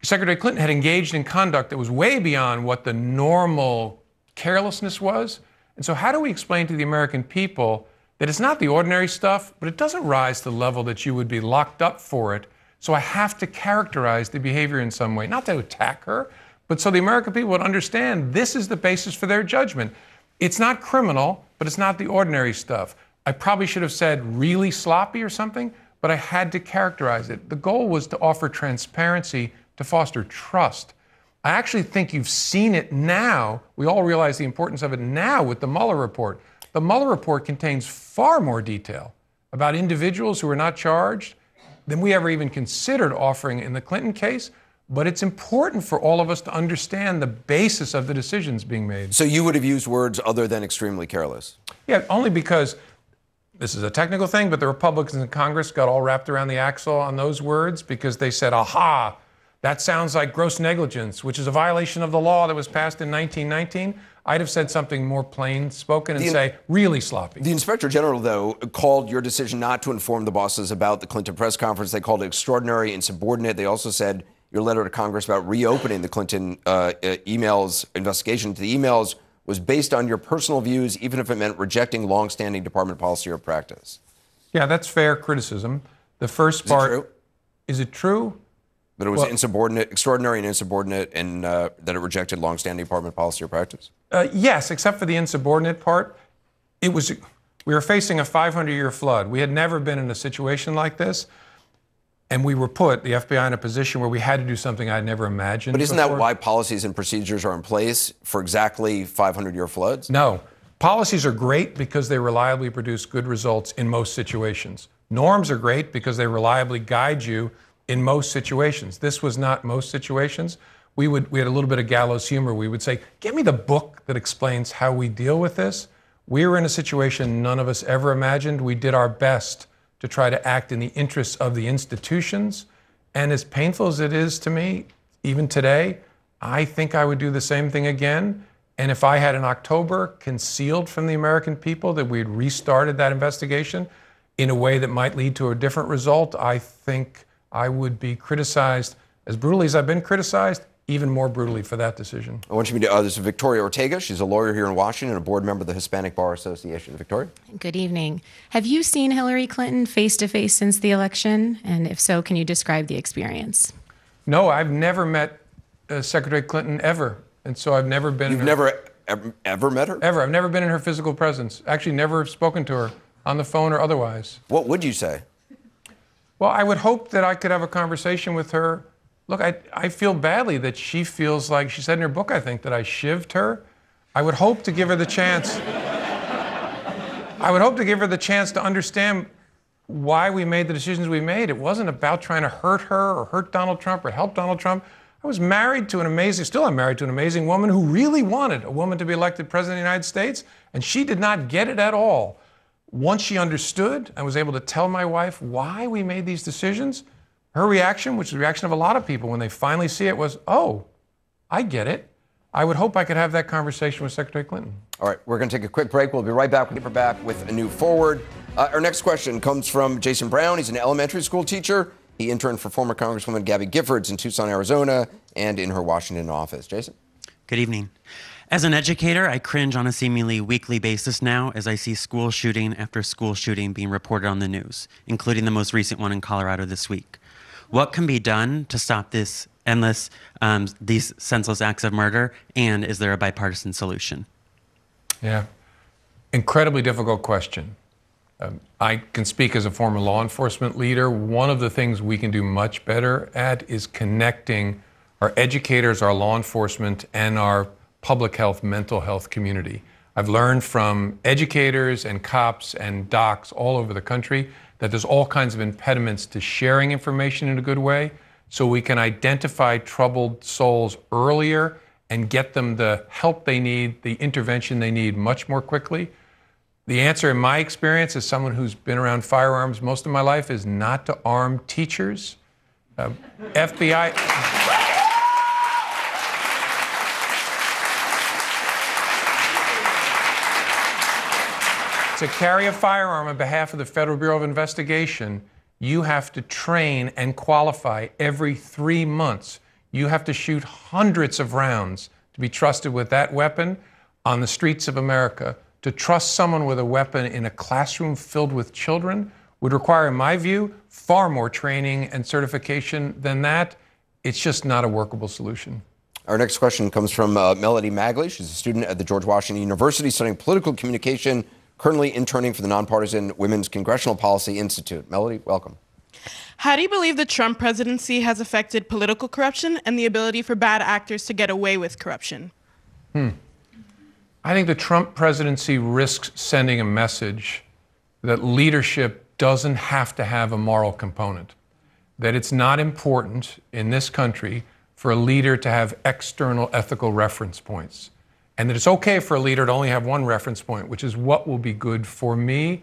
Speaker 2: Secretary Clinton had engaged in conduct that was way beyond what the normal carelessness was. And so how do we explain to the American people that it's not the ordinary stuff, but it doesn't rise to the level that you would be locked up for it? So I have to characterize the behavior in some way, not to attack her, but so the American people would understand this is the basis for their judgment. It's not criminal, but it's not the ordinary stuff. I probably should have said really sloppy or something, but I had to characterize it. The goal was to offer transparency, to foster trust. I actually think you've seen it now. We all realize the importance of it now with the Mueller report. The Mueller report contains far more detail about individuals who are not charged than we ever even considered offering in the Clinton case. But it's important for all of us to understand the basis of the decisions being made.
Speaker 1: So you would have used words other than extremely careless?
Speaker 2: Yeah, only because this is a technical thing, but the Republicans in Congress got all wrapped around the axle on those words because they said, aha, that sounds like gross negligence, which is a violation of the law that was passed in 1919. I'd have said something more plain spoken and say, really sloppy.
Speaker 1: The Inspector General, though, called your decision not to inform the bosses about the Clinton press conference. They called it extraordinary, insubordinate. They also said your letter to Congress about reopening the Clinton emails, investigation into the emails, was based on your personal views, even if it meant rejecting longstanding department policy or practice.
Speaker 2: Yeah, that's fair criticism. The first part. Is it true?
Speaker 1: That it was insubordinate, extraordinary and insubordinate, and that it rejected longstanding department policy or practice?
Speaker 2: Yes, except for the insubordinate part. We were facing a 500-year flood. We had never been in a situation like this. And we were put, the FBI, in a position where we had to do something I'd never imagined.
Speaker 1: But isn't
Speaker 2: before.
Speaker 1: that why policies and procedures are in place for exactly 500-year floods?
Speaker 2: No. Policies are great because they reliably produce good results in most situations. Norms are great because they reliably guide you in most situations. This was not most situations. We had a little bit of gallows humor. We would say, "Give me the book that explains how we deal with this." We were in a situation none of us ever imagined. We did our best to try to act in the interests of the institutions. And as painful as it is to me, even today, I think I would do the same thing again. And if I had in October concealed from the American people that we'd restarted that investigation in a way that might lead to a different result, I think I would be criticized as brutally as I've been criticized, even more brutally for that decision.
Speaker 1: I want you to meet this is Victoria Ortega. She's a lawyer here in Washington, a board member of the Hispanic Bar Association. Victoria?
Speaker 14: Good evening. Have you seen Hillary Clinton face to face since the election? And if so, can you describe the experience?
Speaker 2: No, I've never met Secretary Clinton ever. And so I've never been
Speaker 1: You've never ever met her?
Speaker 2: Ever. I've never been in her physical presence. Actually, never spoken to her on the phone or otherwise.
Speaker 1: What would you say?
Speaker 2: Well, I would hope that I could have a conversation with her. Look, I feel badly that she feels like, she said in her book, I think, that I shivved her. I would hope to give her the chance. I would hope to give her the chance to understand why we made the decisions we made. It wasn't about trying to hurt her or hurt Donald Trump or help Donald Trump. I was married to still am married to an amazing woman who really wanted a woman to be elected president of the United States, and she did not get it at all. Once she understood, I was able to tell my wife why we made these decisions. Her reaction, which is the reaction of a lot of people when they finally see it, was, "Oh, I get it." I would hope I could have that conversation with Secretary Clinton.
Speaker 1: All right, we're going to take a quick break. We'll be right back. We're back with a new forward. Our next question comes from Jason Brown. He's an elementary school teacher. He interned for former Congresswoman Gabby Giffords in Tucson, Arizona, and in her Washington office. Jason?
Speaker 15: Good evening. As an educator, I cringe on a seemingly weekly basis now as I see school shooting after school shooting being reported on the news, including the most recent one in Colorado this week. What can be done to stop this endless, these senseless acts of murder, and is there a bipartisan solution?
Speaker 2: Yeah, incredibly difficult question. I can speak as a former law enforcement leader. One of the things we can do much better at is connecting our educators, our law enforcement, and our public health, mental health community. I've learned from educators and cops and docs all over the country that there's all kinds of impediments to sharing information in a good way, so we can identify troubled souls earlier and get them the help they need, the intervention they need much more quickly. The answer, in my experience, as someone who's been around firearms most of my life, is not to arm teachers. FBI... To carry a firearm on behalf of the Federal Bureau of Investigation, you have to train and qualify every 3 months. You have to shoot hundreds of rounds to be trusted with that weapon on the streets of America. To trust someone with a weapon in a classroom filled with children would require, in my view, far more training and certification than that. It's just not a workable solution.
Speaker 1: Our next question comes from Melody Magley. She's a student at the George Washington University studying political communication, currently interning for the Nonpartisan Women's Congressional Policy Institute. Melody, welcome.
Speaker 16: How do you believe the Trump presidency has affected political corruption and the ability for bad actors to get away with corruption?
Speaker 2: I think the Trump presidency risks sending a message that leadership doesn't have to have a moral component, that it's not important in this country for a leader to have external ethical reference points, and that it's okay for a leader to only have one reference point, which is what will be good for me.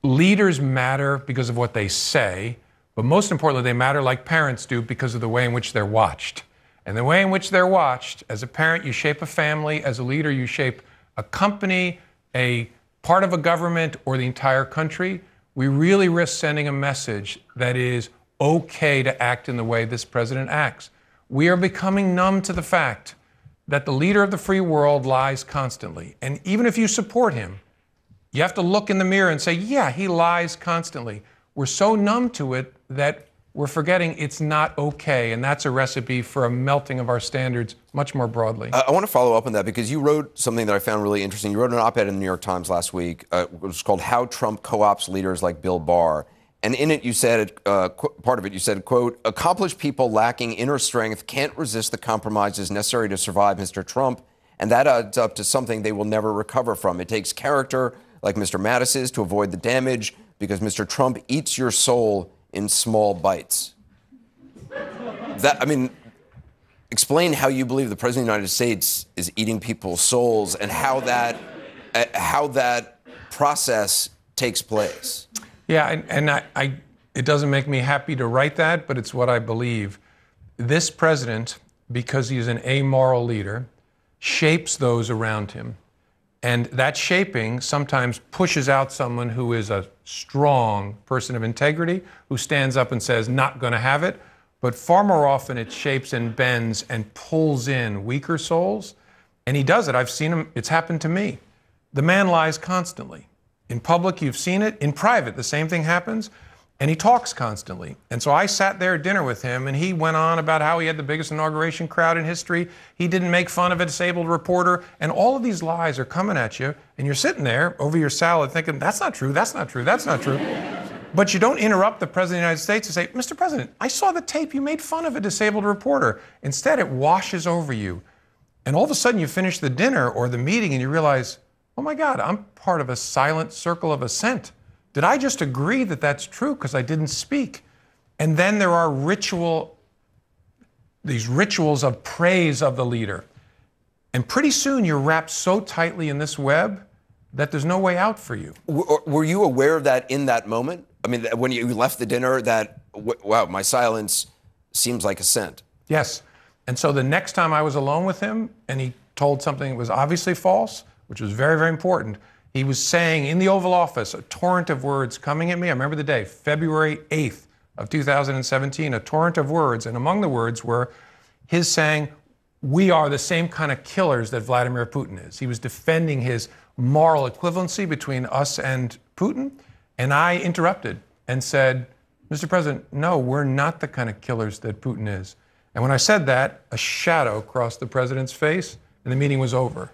Speaker 2: Leaders matter because of what they say, but most importantly, they matter like parents do because of the way in which they're watched. And the way in which they're watched, as a parent, you shape a family. As a leader, you shape a company, a part of a government, or the entire country. We really risk sending a message that is okay to act in the way this president acts. We are becoming numb to the fact that the leader of the free world lies constantly. And even if you support him, you have to look in the mirror and say, yeah, he lies constantly. We're so numb to it that we're forgetting it's not okay. And that's a recipe for a melting of our standards much more broadly.
Speaker 1: I want to follow up on that because you wrote something that I found really interesting. You wrote an op-ed in the New York Times last week. It was called How Trump Co-ops Leaders Like Bill Barr. And in it, you said, part of it, you said, quote, accomplished people lacking inner strength can't resist the compromises necessary to survive Mr. Trump, and that adds up to something they will never recover from. It takes character, like Mr. Mattis's, to avoid the damage, because Mr. Trump eats your soul in small bites. Explain how you believe the President of the United States is eating people's souls and how that process takes place.
Speaker 2: Yeah, and it doesn't make me happy to write that, but it's what I believe. This president, because he's an amoral leader, shapes those around him. And that shaping sometimes pushes out someone who is a strong person of integrity, who stands up and says, not going to have it. But far more often it shapes and bends and pulls in weaker souls. And he does it. I've seen him. It's happened to me. The man lies constantly. In public, you've seen it. In private, the same thing happens. And he talks constantly. And so I sat there at dinner with him, and he went on about how he had the biggest inauguration crowd in history. He didn't make fun of a disabled reporter. And all of these lies are coming at you, and you're sitting there over your salad thinking, that's not true, that's not true, that's not true. But you don't interrupt the President of the United States and say, Mr. President, I saw the tape. You made fun of a disabled reporter. Instead, it washes over you. And all of a sudden, you finish the dinner or the meeting, and you realize, oh my God, I'm part of a silent circle of assent. Did I just agree that that's true because I didn't speak? And then there are these rituals of praise of the leader. And pretty soon you're wrapped so tightly in this web that there's no way out for you.
Speaker 1: Were you aware of that in that moment? I mean, when you left the dinner, that, wow, my silence seems like assent.
Speaker 2: Yes. And so the next time I was alone with him and he told something that was obviously false, which was very, very important, he was saying in the Oval Office, a torrent of words coming at me. I remember the day, February 8th of 2017, a torrent of words. And among the words were his saying, we are the same kind of killers that Vladimir Putin is. He was defending his moral equivalency between us and Putin. And I interrupted and said, Mr. President, no, we're not the kind of killers that Putin is. And when I said that, a shadow crossed the president's face and the meeting was over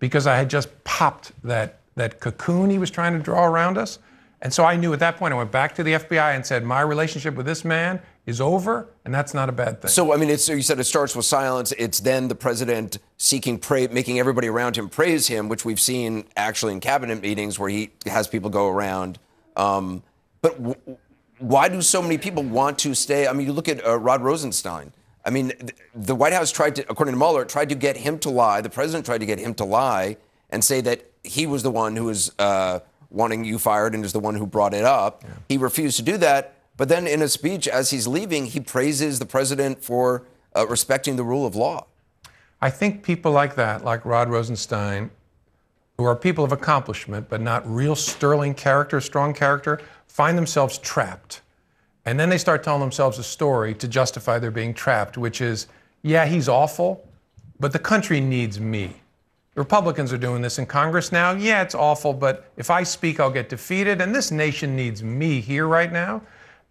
Speaker 2: because I had just popped that cocoon he was trying to draw around us. And so I knew at that point, I went back to the FBI and said, my relationship with this man is over, and that's not a bad thing.
Speaker 1: So, I mean, you said it starts with silence. It's then the president seeking praise, making everybody around him praise him, which we've seen actually in cabinet meetings where he has people go around. But why do so many people want to stay? I mean, you look at Rod Rosenstein. I mean, the White House tried to, according to Mueller, tried to get him to lie. The president tried to get him to lie and say that he was the one who was wanting you fired and is the one who brought it up. Yeah. He refused to do that. But then in a speech as he's leaving, he praises the president for respecting the rule of law.
Speaker 2: I think people like that, like Rod Rosenstein, who are people of accomplishment but not real sterling character, strong character, find themselves trapped. And then they start telling themselves a story to justify their being trapped, which is, yeah, he's awful, but the country needs me. The Republicans are doing this in Congress now. Yeah, it's awful, but if I speak, I'll get defeated, and this nation needs me here right now.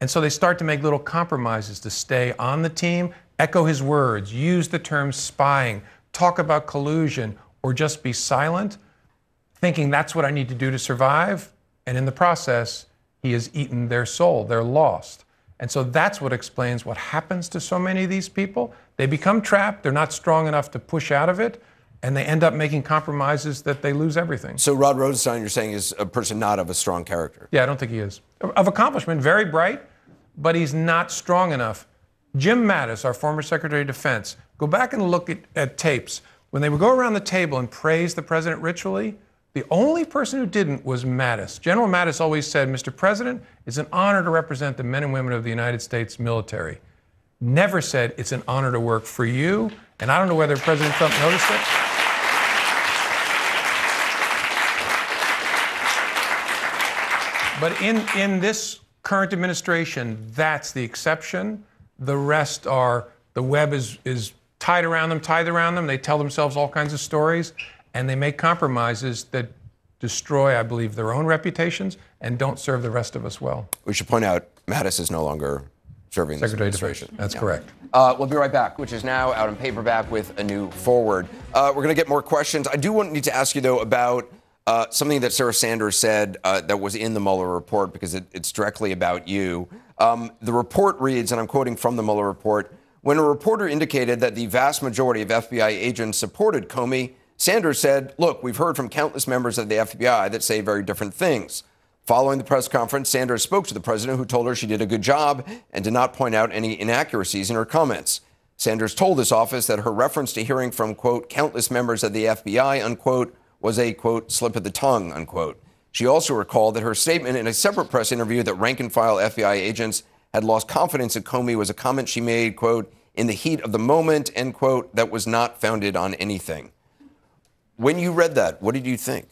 Speaker 2: And so they start to make little compromises to stay on the team, echo his words, use the term spying, talk about collusion, or just be silent, thinking that's what I need to do to survive. And in the process, he has eaten their soul. They're lost. And so that's what explains what happens to so many of these people. They become trapped. They're not strong enough to push out of it. And they end up making compromises that they lose everything.
Speaker 1: So Rod Rosenstein, you're saying, is a person not of a strong character?
Speaker 2: Yeah, I don't think he is. Of accomplishment, very bright, but he's not strong enough. Jim Mattis, our former Secretary of Defense, go back and look at tapes. When they would go around the table and praise the president ritually, the only person who didn't was Mattis. General Mattis always said, Mr. President, it's an honor to represent the men and women of the United States military. Never said it's an honor to work for you. And I don't know whether President Trump noticed it. But in this current administration, that's the exception. The rest are, the web is tied around them. They tell themselves all kinds of stories, and they make compromises that destroy, I believe, their own reputations and don't serve the rest of us well.
Speaker 1: We should point out Mattis is no longer serving this administration.
Speaker 2: That's correct.
Speaker 1: We'll be right back, which is now out in paperback with a new forward. We're going to get more questions. I do need to ask you, though, about something that Sarah Sanders said that was in the Mueller report, because it's directly about you. The report reads, and I'm quoting from the Mueller report, when a reporter indicated that the vast majority of FBI agents supported Comey, Sanders said, look, we've heard from countless members of the FBI that say very different things. Following the press conference, Sanders spoke to the president, who told her she did a good job and did not point out any inaccuracies in her comments. Sanders told this office that her reference to hearing from, quote, countless members of the FBI, unquote, was a, quote, slip of the tongue, unquote. She also recalled that her statement in a separate press interview that rank-and-file FBI agents had lost confidence in Comey was a comment she made, quote, in the heat of the moment, end quote, that was not founded on anything. When you read that, what did you think?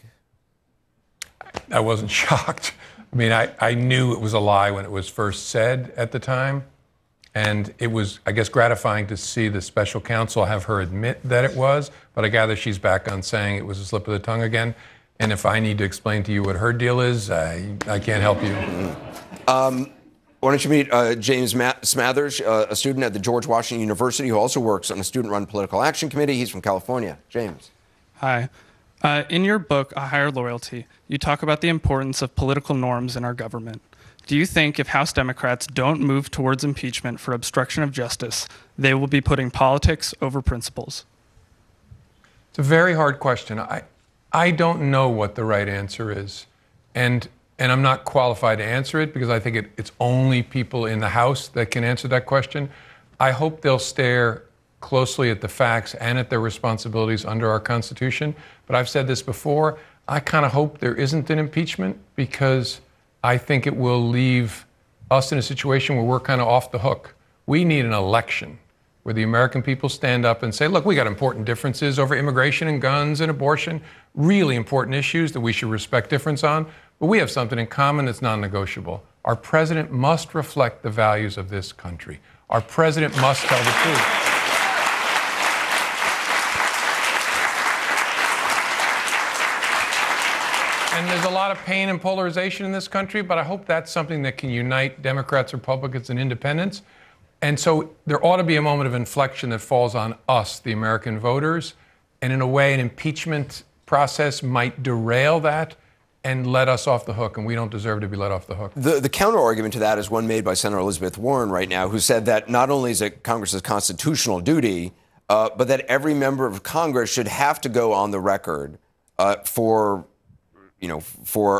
Speaker 2: I wasn't shocked. I mean, I knew it was a lie when it was first said at the time. And it was, I guess, gratifying to see the special counsel have her admit that it was. But I gather she's back on saying it was a slip of the tongue again. And if I need to explain to you what her deal is, I can't help you.
Speaker 1: Why don't you meet James Smathers, a student at the George Washington University who also works on a student-run political action committee. He's from California. James.
Speaker 17: Hi. In your book, A Higher Loyalty, you talk about the importance of political norms in our government. Do you think if House Democrats don't move towards impeachment for obstruction of justice, they will be putting politics over principles?
Speaker 2: It's a very hard question. I don't know what the right answer is. And I'm not qualified to answer it, because I think it's only people in the House that can answer that question. I hope they'll stare closely at the facts and at their responsibilities under our Constitution. But I've said this before, I kind of hope there isn't an impeachment, because I think it will leave us in a situation where we're kind of off the hook. We need an election where the American people stand up and say, look, we got important differences over immigration and guns and abortion, really important issues that we should respect difference on, but we have something in common that's non-negotiable. Our president must reflect the values of this country. Our president must tell the truth. And there's a lot of pain and polarization in this country, but I hope that's something that can unite Democrats, Republicans, and independents. And so there ought to be a moment of inflection that falls on us, the American voters. And in a way, an impeachment process might derail that and let us off the hook, and we don't deserve to be let off the hook.
Speaker 1: The counter-argument to that is one made by Senator Elizabeth Warren right now, who said that not only is it Congress's constitutional duty, but that every member of Congress should have to go on the record for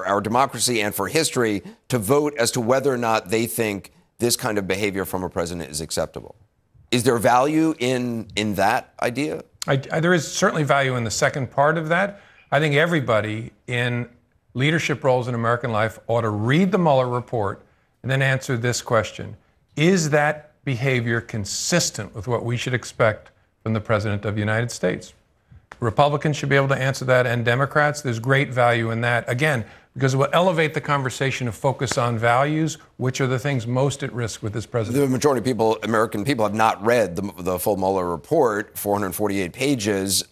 Speaker 1: our democracy and for history to vote as to whether or not they think this kind of behavior from a president is acceptable. Is there value in that idea?
Speaker 2: There is certainly value in the second part of that. I think everybody in leadership roles in American life ought to read the Mueller report and then answer this question. Is that behavior consistent with what we should expect from the President of the United States? Republicans should be able to answer that, and Democrats. There's great value in that, again, because it will elevate the conversation to focus on values, which are the things most at risk with this president.
Speaker 1: The majority of people, American people, have not read the full Mueller report, 448 pages.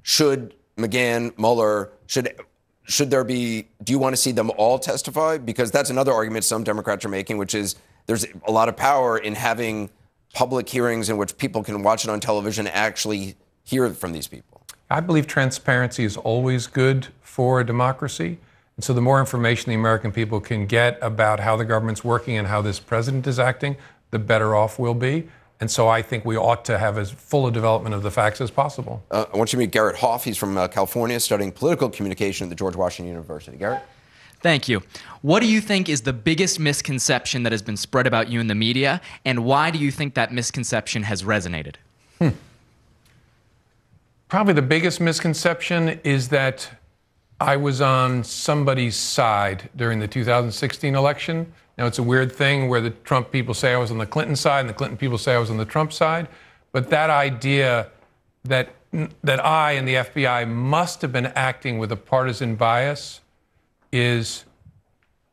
Speaker 1: Should McGahn, Mueller, should there be, do you want to see them all testify? Because that's another argument some Democrats are making, which is there's a lot of power in having public hearings in which people can watch it on television and actually hear from these people.
Speaker 2: I believe transparency is always good for a democracy. And so the more information the American people can get about how the government's working and how this president is acting, the better off we'll be. And so I think we ought to have as full a development of the facts as possible.
Speaker 1: I want you to meet Garrett Hoff. He's from California, studying political communication at the George Washington University. Garrett?
Speaker 18: Thank you. What do you think is the biggest misconception that has been spread about you in the media, and why do you think that misconception has resonated?
Speaker 2: Probably the biggest misconception is that I was on somebody's side during the 2016 election. Now, it's a weird thing where the Trump people say I was on the Clinton side and the Clinton people say I was on the Trump side. But that idea that I and the FBI must have been acting with a partisan bias is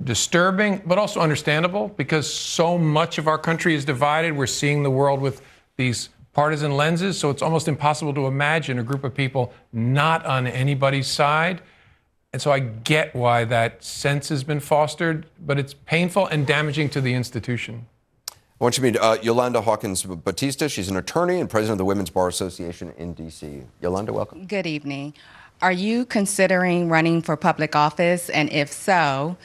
Speaker 2: disturbing, but also understandable because so much of our country is divided. We're seeing the world with these partisan lenses, so it's almost impossible to imagine a group of people not on anybody's side. And so I get why that sense has been fostered, but it's painful and damaging to the institution.
Speaker 1: I want you to meet Yolanda Hawkins Batista. She's an attorney and president of the Women's Bar Association in D.C. Yolanda, welcome.
Speaker 19: Good evening. Are you considering running for public office? And if so,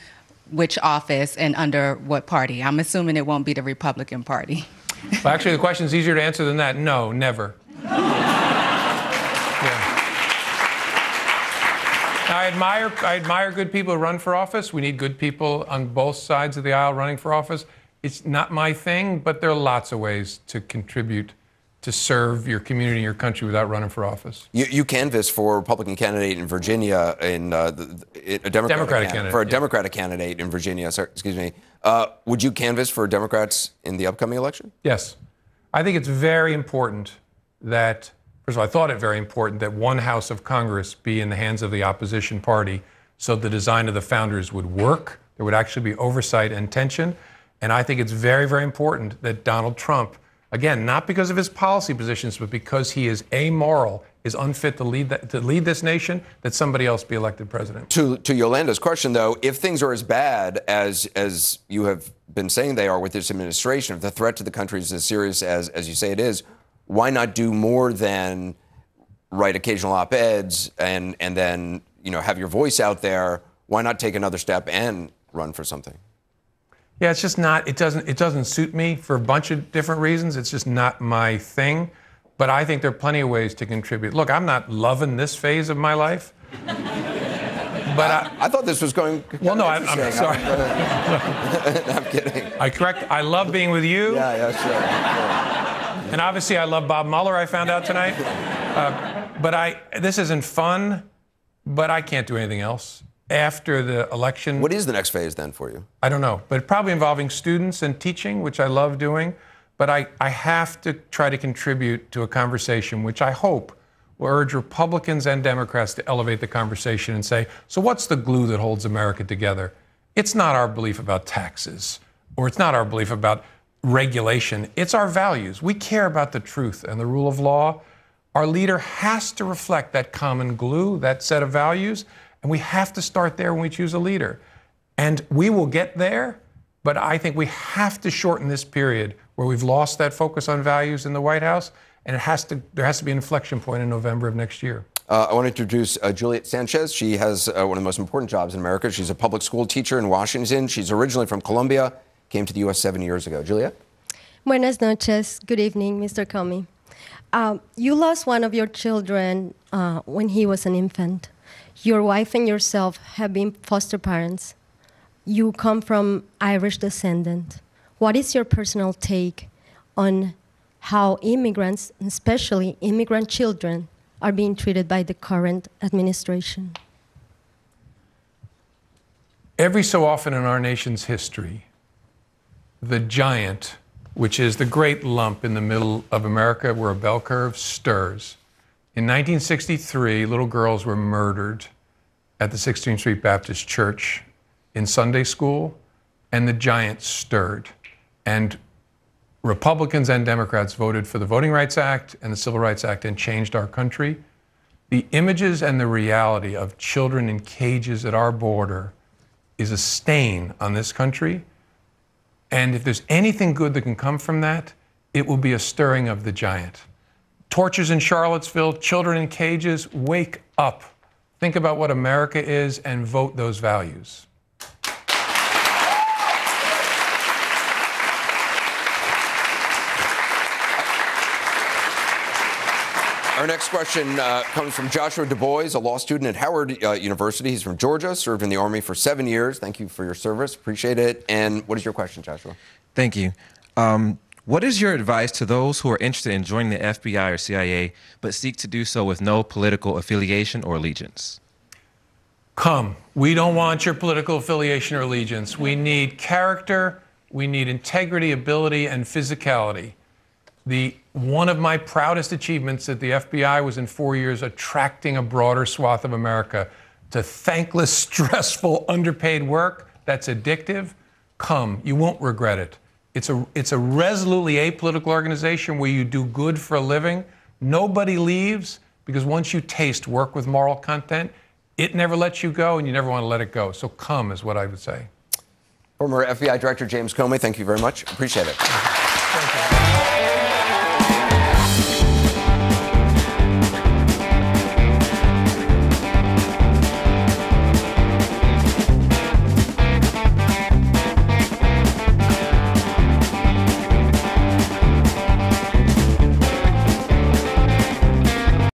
Speaker 19: which office and under what party? I'm assuming it won't be the Republican Party.
Speaker 2: Well, actually, the question is easier to answer than that. No, never. I admire good people who run for office. We need good people on both sides of the aisle running for office. It's not my thing, but there are lots of ways to contribute to serve your community and your country without running for office.
Speaker 1: You canvassed for a Republican candidate in Virginia, a Democratic candidate, for a Democratic candidate in Virginia. Sorry, excuse me. Would you canvass for Democrats in the upcoming election?
Speaker 2: Yes. I think it's very important that, first of all, I thought it very important that one house of Congress be in the hands of the opposition party so the design of the founders would work. There would actually be oversight and tension. And I think it's very, very important that Donald Trump, again, not because of his policy positions, but because he is amoral, is unfit to lead this nation, that somebody else be elected president.
Speaker 1: To Yolanda's question, though, if things are as bad as you have been saying they are with this administration, if the threat to the country is as serious as you say it is, why not do more than write occasional op-eds and then have your voice out there? Why not take another step and run for something?
Speaker 2: Yeah, it's just not, it doesn't suit me for a bunch of different reasons. It's just not my thing. But I think there are plenty of ways to contribute. Look, I'm not loving this phase of my life. But
Speaker 1: I thought this was going.
Speaker 2: Well, no, I'm sorry.
Speaker 1: I'm kidding.
Speaker 2: I love being with you.
Speaker 1: Yeah, sure.
Speaker 2: And obviously, I love Bob Mueller, I found out tonight. This isn't fun, but I can't do anything else. After the election.
Speaker 1: What is the next phase then for you?
Speaker 2: I don't know, but probably involving students and teaching, which I love doing. But I have to try to contribute to a conversation which I hope will urge Republicans and Democrats to elevate the conversation and say, so what's the glue that holds America together? It's not our belief about taxes, or it's not our belief about regulation. It's our values. We care about the truth and the rule of law. Our leader has to reflect that common glue, that set of values. And we have to start there when we choose a leader. And we will get there, but I think we have to shorten this period where we've lost that focus on values in the White House, and there has to be an inflection point in November of next year.
Speaker 1: I want to introduce Juliet Sanchez. She has one of the most important jobs in America. She's a public school teacher in Washington. She's originally from Colombia, came to the U.S. 7 years ago. Juliet?
Speaker 20: Buenas noches. Good evening, Mr. Comey. You lost one of your children when he was an infant. Your wife and yourself have been foster parents. You come from Irish descent. What is your personal take on how immigrants, especially immigrant children, are being treated by the current administration?
Speaker 2: Every so often in our nation's history, the giant, which is the great lump in the middle of America where a bell curve stirs. In 1963, little girls were murdered at the 16th Street Baptist Church in Sunday school, and the giant stirred. And Republicans and Democrats voted for the Voting Rights Act and the Civil Rights Act and changed our country. The images and the reality of children in cages at our border is a stain on this country. And if there's anything good that can come from that, it will be a stirring of the giant. Tortures in Charlottesville, children in cages, wake up. Think about what America is and vote those values.
Speaker 1: Our next question comes from Joshua Du Bois, a law student at Howard University. He's from Georgia, served in the Army for 7 years. Thank you for your service. Appreciate it. And what is your question, Joshua?
Speaker 21: Thank you. What is your advice to those who are interested in joining the FBI or CIA but seek to do so with no political affiliation or allegiance?
Speaker 2: Come. We don't want your political affiliation or allegiance. We need character, we need integrity, ability, and physicality. One of my proudest achievements at the FBI was in 4 years attracting a broader swath of America to thankless, stressful, underpaid work that's addictive, come. You won't regret it. It's a resolutely apolitical organization where you do good for a living. Nobody leaves because once you taste work with moral content, it never lets you go and you never want to let it go. So come is what I would say.
Speaker 1: Former FBI Director James Comey, thank you very much. Appreciate it.